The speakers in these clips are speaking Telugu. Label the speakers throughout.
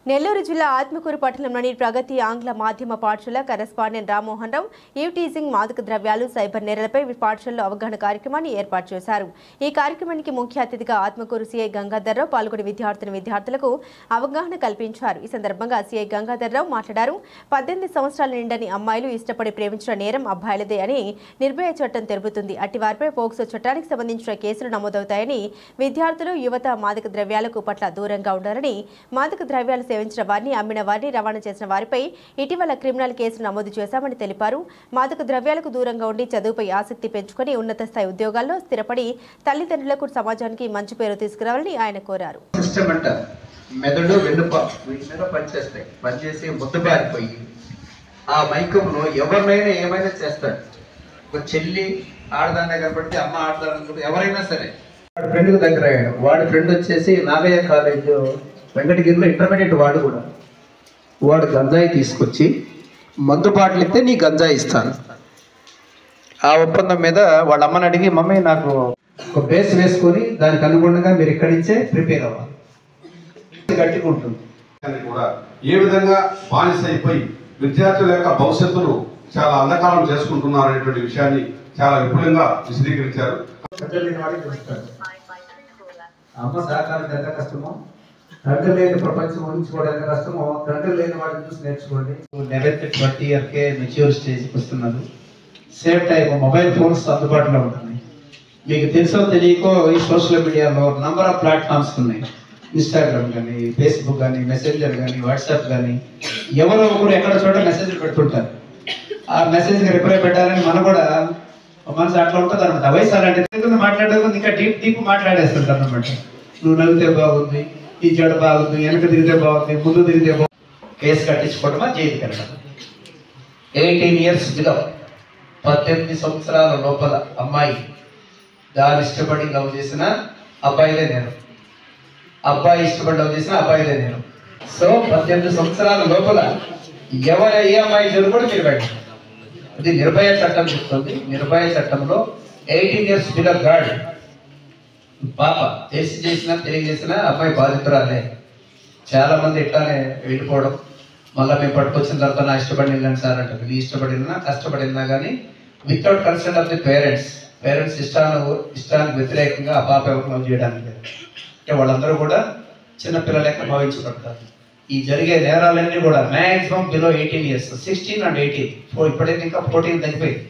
Speaker 1: నెల్లూరు జిల్లా ఆత్మకూరు పట్టణంలోని ప్రగతి ఆంగ్ల మాధ్యమ పాఠశాల కరెస్పాండెంట్ రామ్మోహన్ రావు ఈవ్టీజింగ్ మాదక ద్రవ్యాలు సైబర్ నేరాలపై పాఠశాలలో అవగాహన కార్యక్రమాన్ని ఏర్పాటు చేశారు. ఈ కార్యక్రమానికి ముఖ్య అతిథిగా ఆత్మకూరు సీఐ గంగాధర్రావు పాల్గొని విద్యార్థులకు అవగాహన కల్పించారు. ఈ సందర్భంగా సీఐ గంగాధర్రావు మాట్లాడారు. 18 సంవత్సరాల నిండని అమ్మాయిలు ఇష్టపడి ప్రేమించిన నేరం అబ్బాయిలదే అని నిర్భయ చట్టం తెలుపుతుంది. అట్టి వారిపై పోక్సో చట్టానికి సంబంధించిన కేసులు నమోదవుతాయని, విద్యార్థులు యువత మాదక ద్రవ్యాలకు పట్ల దూరంగా ఉండాలని, మాదక ద్రవ్యాలు సేవించిన వారిని, అమ్మిన వారిని, రవాణా చేసిన వారిపై ఇటీవల క్రిమినల్ కేసులు నమోదు చేశామని తెలిపారు. మాదక ద్రవ్యాలకు దూరంగా ఉండి చదువుపై ఆసక్తి పెంచుకొని ఉన్నత స్థాయి ఉద్యోగాల్లో స్థిరపడి తల్లిదండ్రులకు, సమాజానికి మంచి పేరు తీసుకురావాలని ఆయన కోరారు.
Speaker 2: మెదడు వెన్నుప పనిచేస్తాయి, పనిచేసి ముద్దబారిపోయి ఆ మైకంలో ఎవరినైనా ఏమైనా చేస్తాడు. ఒక చెల్లి ఆడదాన్నే కనపడితే అమ్మ ఆడదాన్ని ఎవరైనా సరే వాడి ఫ్రెండ్కి దగ్గర అయ్యాడు. వాడి ఫ్రెండ్ వచ్చేసి నాగయ్య కాలేజ్ వెంకటగిరిలో ఇంటర్మీడియట్ వాడు గంజాయి తీసుకొచ్చి మందు బాటలు ఇస్తే నీ గంజాయి ఇస్తాను. ఆ ఒప్పందం మీద వాళ్ళ అమ్మని అడిగి, మమ్మీ నాకు ఒక బేస్ వేసుకొని దానికి అనుగుణంగా మీరు ఇక్కడి నుంచే ప్రిపేర్ అవ్వాలి, గట్టిగా ఉంటుంది.
Speaker 3: కూడా ఏ విధంగా బానిస అయిపోయి విద్యార్థుల యొక్క భవిష్యత్తును చాలా అంధకారం చేసుకుంటున్నారు అనేటువంటి విషయాన్ని చాలా విపులంగా విశదీకరించారు.
Speaker 2: అమ్మ సహకారం ఎంత కష్టమో, తండ్రి లేని ప్రపంచం ఊహించుకోవడం ఎంత కష్టమో, తండ్రి లేని వాడిని చూసి నేర్చుకోండి. 11-20 ఇయర్కే మెచ్యూర్ స్టేజ్కి వస్తున్నారు. సేమ్ టైం మొబైల్ ఫోన్స్ అందుబాటులో ఉంటున్నాయి. మీకు తెలుసో తెలియకో ఈ సోషల్ మీడియాలో నంబర్ ఆఫ్ ప్లాట్ఫామ్స్ ఉన్నాయి. ఇన్స్టాగ్రామ్ కానీ, ఫేస్బుక్ కానీ, మెసెంజర్ కానీ, వాట్సాప్ కానీ, ఎవరో ఒకరు ఎక్కడ చోట మెసేజ్లు పెడుతుంటారు. ఆ మెసేజ్కి రిప్లై పెట్టాలని మనం కూడా మనసు అట్లా ఉంటుంది అనమాట. వయసు అలాంటి మాట్లాడేది ఇంకా డీప్ మాట్లాడేస్తుంటారు అనమాట. నువ్వు నవ్వితే బాగుంది, ఈ జడ బాగుంది, వెనక తిరిగితే బాగుంది, ముందు తిరిగితే బాగుంది. కేసు కట్టించుకోవడమా, జైలుకి వెళ్ళడం. 18 years బిలో, 18 సంవత్సరాల లోపల అమ్మాయి దాని ఇష్టపడి లవ్ చేసిన అబ్బాయిలే నేను, అబ్బాయి ఇష్టపడి లవ్ చేసిన అబ్బాయిలే నేను. సో 18 సంవత్సరాల లోపల ఏ అమ్మాయి జరుగు కూడా మీరు పెట్టండి. అది నిర్భయ చట్టం చెప్తుంది. నిర్భయ చట్టంలో 18 years బిలో గాడ్ పాప తెలిసి చేసినా తెలియజేసినా అమ్మాయి బాధితురాలే. చాలా మంది ఇట్లానే వెళ్ళిపోవడం, మళ్ళీ మేము పట్టుకొచ్చిన తర్వాత నా ఇష్టపడి వెళ్ళండి సార్ అంటే, నీ ఇష్టపడినా కష్టపడినా కానీ without consent of the parents ఇష్టానికి వ్యతిరేకంగా ఆ పాప ఎవరు చేయడానికి అంటే వాళ్ళందరూ కూడా చిన్నపిల్లలే భావించబడతారు. ఈ జరిగే నేరాలన్నీ కూడా మ్యాక్సిమం బిలో 18 years, 16 and 18. ఇప్పుడైతే ఇంకా 14 తగ్గిపోయింది.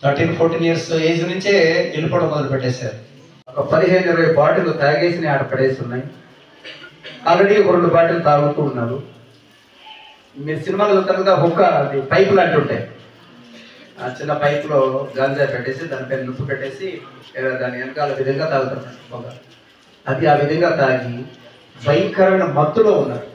Speaker 2: 13-14 years ఏజ్ నుంచే వెళ్ళిపోవడం మొదలు పెట్టేశారు. ఒక 15-20 బాటిల్ తాగేసి ఆడ పడేసి ఉన్నాయి. ఆల్రెడీ 2 బాటిల్ తాగుతూ ఉన్నారు. మీరు సినిమాలు చూస్తారు కదా, హుక్క అది పైపు లాంటి ఉంటాయి. ఆ చిన్న పైపులో గాంజా పెట్టేసి దానిపైన నుప్పు పెట్టేసి దాని వెనకాల విధంగా తాగుతున్నారు. అది ఆ విధంగా తాగి భయంకరమైన మత్తులో ఉన్నారు.